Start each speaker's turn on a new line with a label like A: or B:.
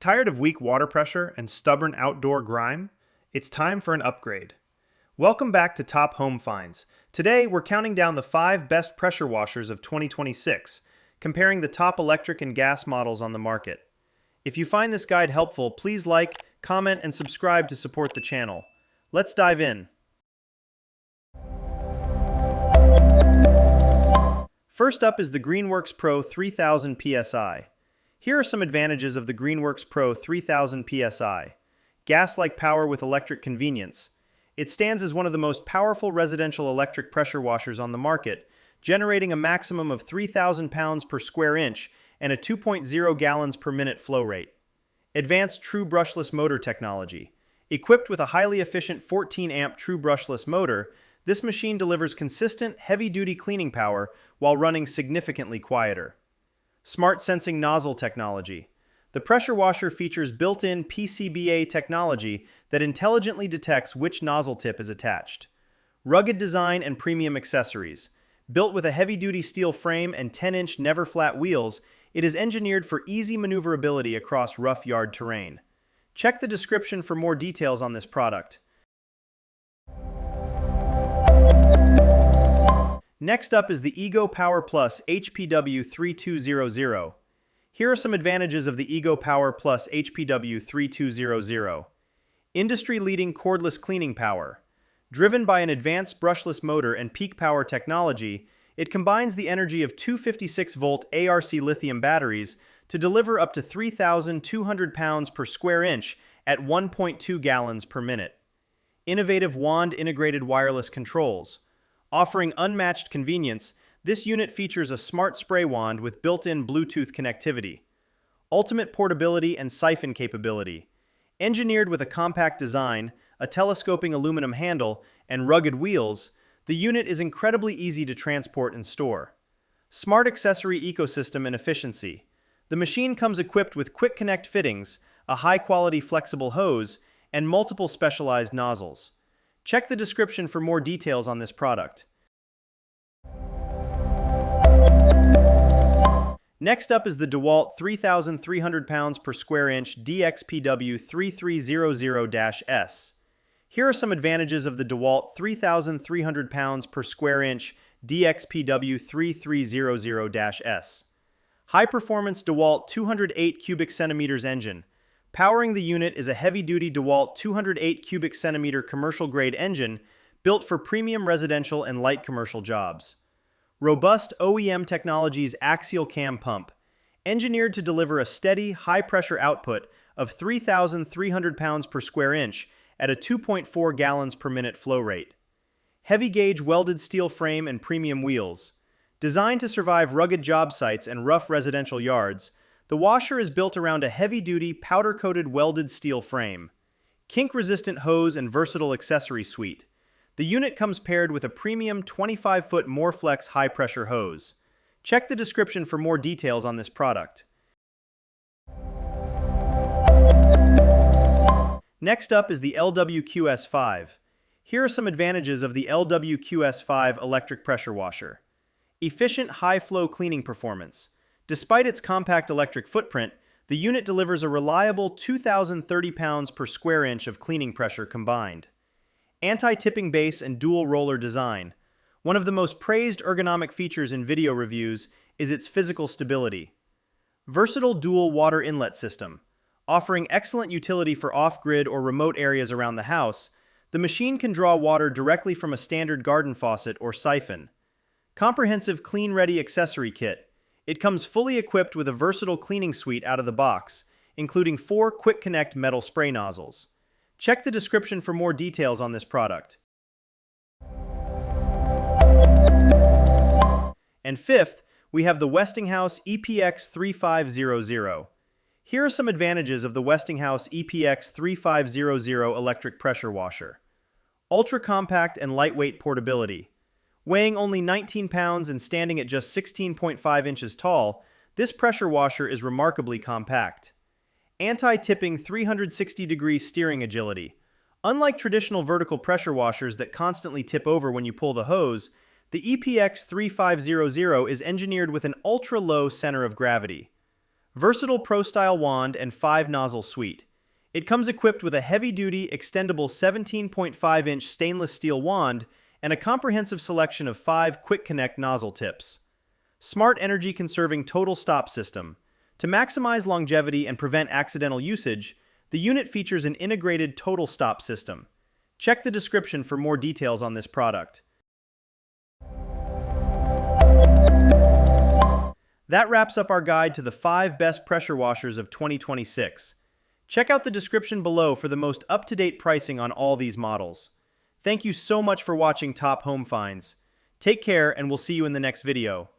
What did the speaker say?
A: Tired of weak water pressure and stubborn outdoor grime? It's time for an upgrade. Welcome back to Top Home Finds. Today, we're counting down the 5 best pressure washers of 2026, comparing the top electric and gas models on the market. If you find this guide helpful, please like, comment, and subscribe to support the channel. Let's dive in. First up is the Greenworks Pro 3000 PSI. Here are some advantages of the Greenworks Pro 3000 PSI. Gas-like power with electric convenience. It stands as one of the most powerful residential electric pressure washers on the market, generating a maximum of 3,000 pounds per square inch and a 2.0 gallons per minute flow rate. Advanced true brushless motor technology. Equipped with a highly efficient 14-amp true brushless motor, this machine delivers consistent, heavy-duty cleaning power while running significantly quieter. Smart sensing nozzle technology. The pressure washer features built-in PCBA technology that intelligently detects which nozzle tip is attached. Rugged design and premium accessories. Built with a heavy-duty steel frame and 10-inch never-flat wheels, it is engineered for easy maneuverability across rough yard terrain. Check the description for more details on this product. Next up is the Ego Power Plus HPW3200. Here are some advantages of the Ego Power Plus HPW3200. Industry-leading cordless cleaning power. Driven by an advanced brushless motor and peak power technology, it combines the energy of 256-volt ARC lithium batteries to deliver up to 3,200 pounds per square inch at 1.2 gallons per minute. Innovative wand-integrated wireless controls. Offering unmatched convenience, this unit features a smart spray wand with built-in Bluetooth connectivity. Ultimate portability and siphon capability. Engineered with a compact design, a telescoping aluminum handle, and rugged wheels, the unit is incredibly easy to transport and store. Smart accessory ecosystem and efficiency. The machine comes equipped with quick connect fittings, a high-quality flexible hose, and multiple specialized nozzles. Check the description for more details on this product. Next up is the DeWalt 3,300 pounds per square inch DXPW3300-S. Here are some advantages of the DeWalt 3,300 pounds per square inch DXPW3300-S. High-performance DeWalt 208 cubic centimeters engine. Powering the unit is a heavy-duty DeWalt 208 cubic centimeter commercial-grade engine built for premium residential and light commercial jobs. Robust OEM Technologies axial cam pump, engineered to deliver a steady, high-pressure output of 3,300 pounds per square inch at a 2.4 gallons per minute flow rate. Heavy-gauge welded steel frame and premium wheels. Designed to survive rugged job sites and rough residential yards, the washer is built around a heavy-duty, powder-coated welded steel frame. Kink-resistant hose and versatile accessory suite. The unit comes paired with a premium 25-foot Moreflex high-pressure hose. Check the description for more details on this product. Next up is the LWQS5. Here are some advantages of the LWQS5 electric pressure washer. Efficient high-flow cleaning performance. Despite its compact electric footprint, the unit delivers a reliable 2,030 pounds per square inch of cleaning pressure combined. Anti-tipping base and dual roller design. One of the most praised ergonomic features in video reviews is its physical stability. Versatile dual water inlet system. Offering excellent utility for off-grid or remote areas around the house, the machine can draw water directly from a standard garden faucet or siphon. Comprehensive clean-ready accessory kit. It comes fully equipped with a versatile cleaning suite out of the box, including 4 quick connect metal spray nozzles. Check the description for more details on this product. And fifth, we have the Westinghouse EPX3500. Here are some advantages of the Westinghouse EPX3500 electric pressure washer. Ultra-compact and lightweight portability. Weighing only 19 pounds and standing at just 16.5 inches tall, this pressure washer is remarkably compact. Anti-tipping 360-degree steering agility. Unlike traditional vertical pressure washers that constantly tip over when you pull the hose, the EPX3500 is engineered with an ultra-low center of gravity. Versatile Pro-style wand and 5-nozzle suite. It comes equipped with a heavy-duty, extendable 17.5-inch stainless steel wand and a comprehensive selection of 5 quick-connect nozzle tips. Smart energy-conserving total stop system. To maximize longevity and prevent accidental usage, the unit features an integrated total stop system. Check the description for more details on this product. That wraps up our guide to the 5 best pressure washers of 2026. Check out the description below for the most up-to-date pricing on all these models. Thank you so much for watching Top Home Finds. Take care, and we'll see you in the next video.